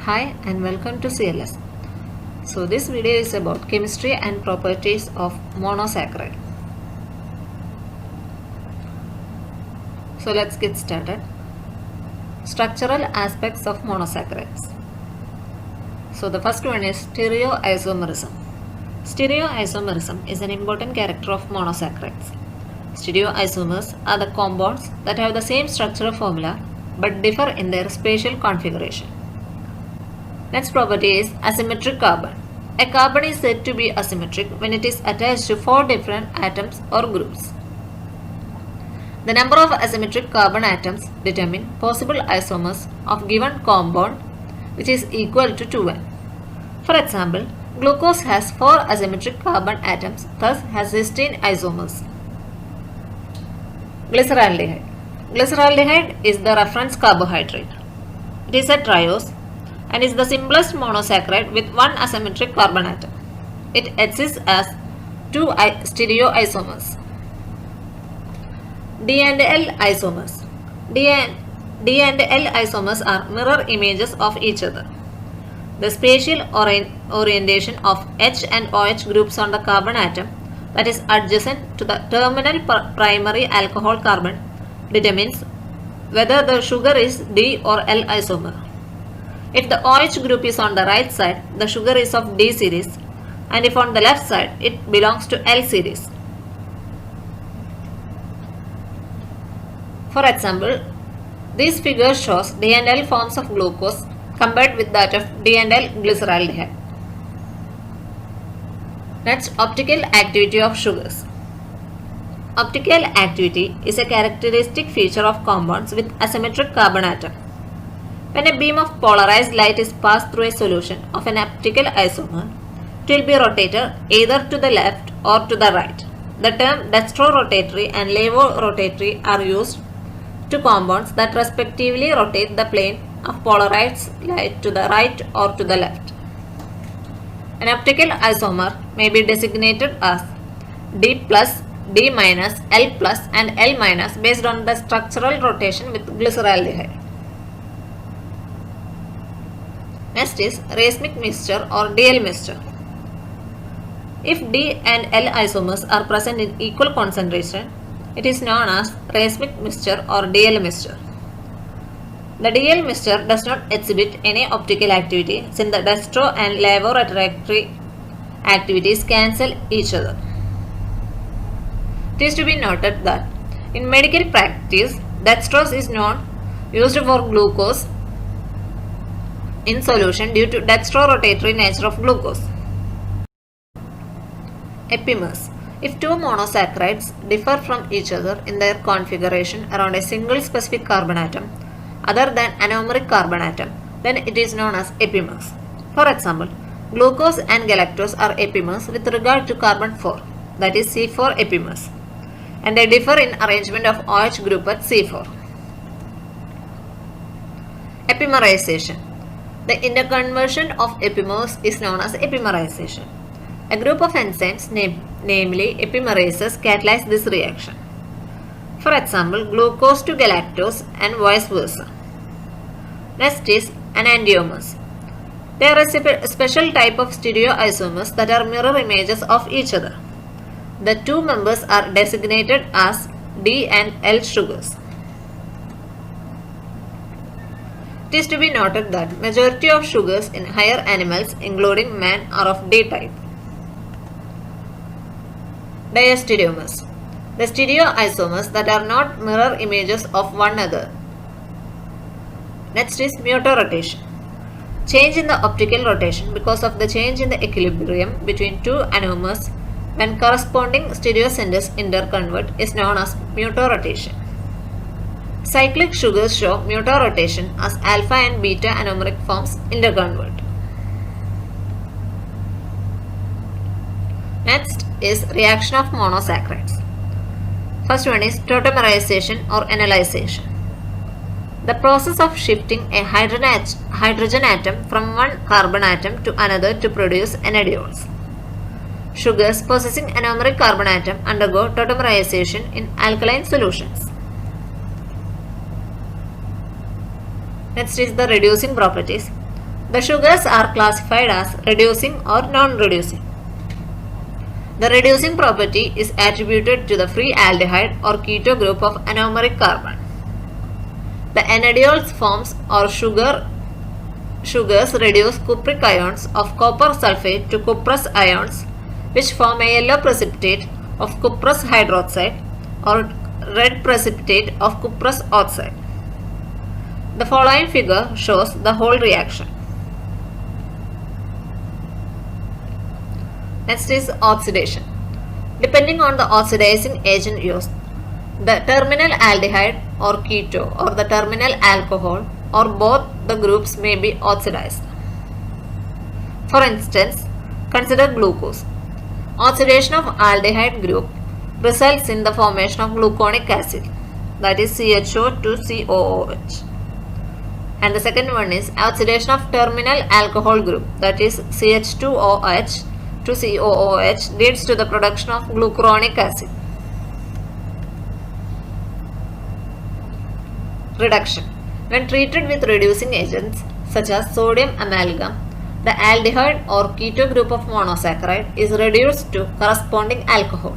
Hi and welcome to CLS. So this video is about chemistry and properties of monosaccharide. So let's get started. Structural aspects of monosaccharides. So the first one is stereoisomerism. Stereoisomerism is an important character of monosaccharides. Stereoisomers are the compounds that have the same structural formula but differ in their spatial configuration. Next property is asymmetric carbon. A carbon is said to be asymmetric when it is attached to 4 different atoms or groups. The number of asymmetric carbon atoms determine possible isomers of given compound, which is equal to 2n. For example, glucose has 4 asymmetric carbon atoms, thus has 16 isomers. Glyceraldehyde. Glyceraldehyde is the reference carbohydrate. It is a triose and is the simplest monosaccharide with one asymmetric carbon atom. It exists as 2 stereoisomers. D and L isomers. D and L isomers are mirror images of each other. The spatial orientation of H and OH groups on the carbon atom that is adjacent to the terminal primary alcohol carbon determines whether the sugar is D or L isomer. If the OH group is on the right side, the sugar is of D series, and if on the left side, it belongs to L series. For example, this figure shows D and L forms of glucose compared with that of D and L glyceraldehyde. Next, optical activity of sugars. Optical activity is a characteristic feature of compounds with asymmetric carbon atom. When a beam of polarized light is passed through a solution of an optical isomer, it will be rotated either to the left or to the right. The term dextrorotatory and levorotatory are used to compounds that respectively rotate the plane of polarized light to the right or to the left. An optical isomer may be designated as D plus, D minus, L plus and L minus based on the structural rotation with glyceraldehyde. Next is racemic mixture or DL mixture. If D and L isomers are present in equal concentration, it is known as racemic mixture or DL mixture. The DL mixture does not exhibit any optical activity since the dextro and levorotatory activities cancel each other. It is to be noted that in medical practice, dextrose is not used for glucose in solution due to dextrorotatory nature of glucose. Epimers. If two monosaccharides differ from each other in their configuration around a single specific carbon atom other than anomeric carbon atom, then it is known as epimers. For example, glucose and galactose are epimers with regard to carbon 4, that is C4 epimers, and they differ in arrangement of OH group at C4. Epimerization. The interconversion of epimers is known as epimerization. A group of enzymes, namely epimerases, catalyze this reaction. For example, glucose to galactose and vice versa. Next is enantiomers. They are a special type of stereoisomers that are mirror images of each other. The two members are designated as D and L sugars. It is to be noted that majority of sugars in higher animals, including man, are of D type. Diastereomers. The stereoisomers that are not mirror images of one another. Next is mutorotation. Change in the optical rotation because of the change in the equilibrium between two anomers when corresponding stereocenters interconvert is known as mutorotation. Cyclic sugars show mutorotation as alpha and beta anomeric forms interconvert. Next is reaction of monosaccharides. First one is tautomerization or enolization. The process of shifting a hydrogen atom from one carbon atom to another to produce enadiols. Sugars possessing anomeric carbon atom undergo tautomerization in alkaline solutions. Next is the reducing properties. The sugars are classified as reducing or non-reducing. The reducing property is attributed to the free aldehyde or keto group of anomeric carbon. The enadiols forms or sugars reduce cupric ions of copper sulfate to cuprous ions, which form a yellow precipitate of cuprous hydroxide or red precipitate of cuprous oxide. The following figure shows the whole reaction. Next is oxidation. Depending on the oxidizing agent used, the terminal aldehyde or keto or the terminal alcohol or both the groups may be oxidized. For instance, consider glucose. Oxidation of aldehyde group results in the formation of gluconic acid, that is CHO to COOH. And the second one is oxidation of terminal alcohol group, that is CH2OH to COOH, leads to the production of glucuronic acid. Reduction. When treated with reducing agents such as sodium amalgam, the aldehyde or keto group of monosaccharide is reduced to corresponding alcohol.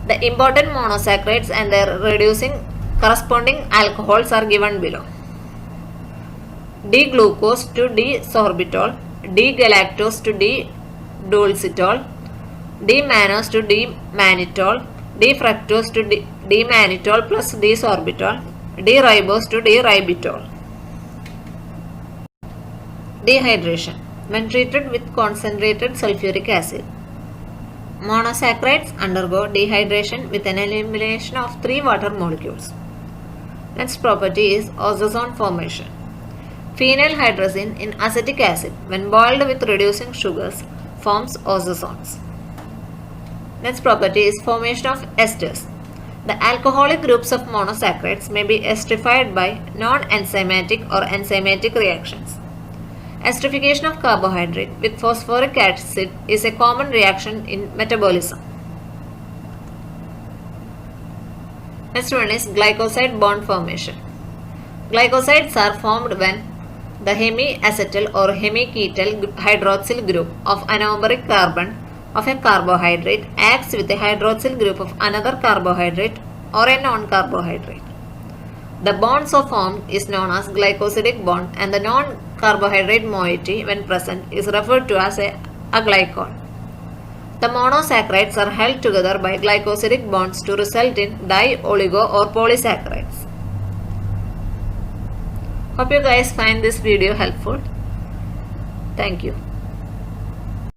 The important monosaccharides and their reducing corresponding alcohols are given below. D-glucose to D-sorbitol, D-galactose to D-dulcitol, D-mannose to D-mannitol, D-fructose to D-mannitol plus D-sorbitol, D-ribose to D-ribitol. Dehydration. When treated with concentrated sulfuric acid, monosaccharides undergo dehydration with an elimination of 3 water molecules. Next property is ozone formation. Phenylhydrazine in acetic acid, when boiled with reducing sugars, forms ozones. Next property is formation of esters. The alcoholic groups of monosaccharides may be esterified by non-enzymatic or enzymatic reactions. Esterification of carbohydrate with phosphoric acid is a common reaction in metabolism. Next one is glycoside bond formation. Glycosides are formed when the hemiacetal or hemiketal hydroxyl group of anomeric carbon of a carbohydrate acts with a hydroxyl group of another carbohydrate or a non-carbohydrate. The bond so formed is known as glycosidic bond, and the non-carbohydrate moiety when present is referred to as a aglycol. The monosaccharides are held together by glycosidic bonds to result in di, oligo or polysaccharides. Hope you guys find this video helpful. Thank you.